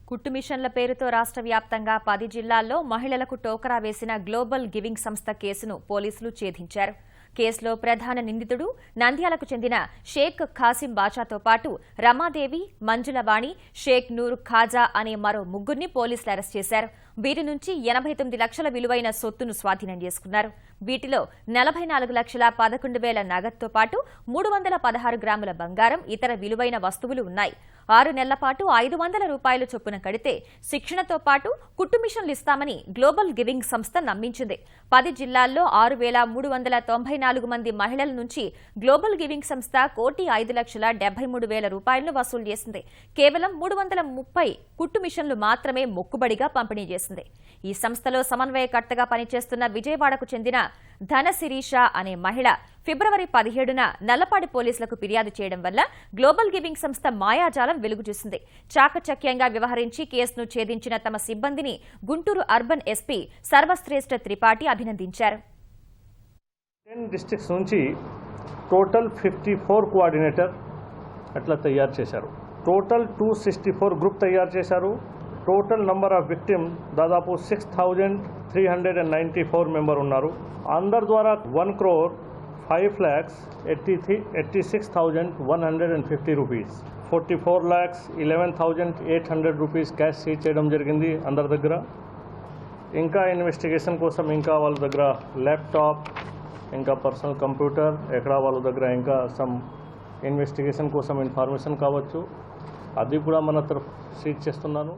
కుట్టు మిషన్ల పేరుతో రాష్ట్ర వ్యాప్తంగా 10 జిల్లాల్లో మహిళలకు టోకరా వేసిన గ్లోబల్ గివింగ్ సంస్థ కేసును పోలీసులు ఛేదించారు. కేసులో ప్రధాన నిందితుడు నంద్యాలకు చెందిన షేక్ ఖాసిం బాషాతో పాటు రమాదేవి, మంజులవాణి, షేక్ నూర్ ఖాజా అనే మరో ముగ్గురిని పోలీసులు అరెస్ట్ చేశారు. వీరి నుంచి 89 లక్షల విలువైన సొత్తును స్వాధీనం చేసుకున్నారు. వీటిలో 44,11,000 నగదుతో పాటు 316 గ్రాముల బంగారం, ఇతర విలువైన వస్తువులు ఉన్నాయి. 6 నెలల పాటు 500 రూపాయలు చొప్పున కడితే శిక్షణతో పాటు కుట్టు మిషన్లు ఇస్తామని గ్లోబల్ గివింగ్ సంస్థ నమ్మించింది. 10 జిల్లాల్లో 6,394 మంది మహిళల నుంచి గ్లోబల్ గివింగ్ సంస్థ 1,05,73,000 రూపాయలను వసూలు చేసింది. కేవలం 330 కుట్టు మిషన్లు మాత్రమే మొక్కుబడిగా పంపిణీ చేసింది. ఈ సంస్థలో సమన్వయకర్తగా పనిచేస్తున్న విజయవాడకు చెందిన ధన శిరీష అనే మహిళ ఫిబ్రవరి 17న నల్లపాడి పోలీసులకు ఫిర్యాదు చేయడం వల్ల గ్లోబల్ గివింగ్ సంస్థ మాయాజాలం వెలుగు చూసింది. చాకచక్యంగా వ్యవహరించి కేసును ఛేదించిన తమ సిబ్బందిని గుంటూరు అర్బన్ ఎస్పీ సర్వశ్రేష్ఠ త్రిపాఠి అభినందించారు. 10 డిస్ట్రిక్ట్స్ నుంచి టోటల్ 54 కోఆర్డినేటర్ అట్లా తయారు చేశారు. టోటల్ 264 గ్రూప్ తయారు చేశారు. టోటల్ నంబర్ ఆఫ్ విక్టిమ్ దాదాపు 6,394 మెంబర్ ఉన్నారు. అందరి ద్వారా 1,05,86,150 రూపీస్, 44,11,800 రూపీస్ క్యాష్ సీజ్ చేయడం జరిగింది అందరి దగ్గర. ఇంకా ఇన్వెస్టిగేషన్ కోసం ఇంకా వాళ్ళ దగ్గర ల్యాప్టాప్, ఇంకా పర్సనల్ కంప్యూటర్, ఎక్కడ వాళ్ళ దగ్గర ఇంకా సమ్ ఇన్వెస్టిగేషన్ కోసం ఇన్ఫర్మేషన్ కావచ్చు, అది కూడా మన తరఫు సీజ్ చేస్తున్నాను.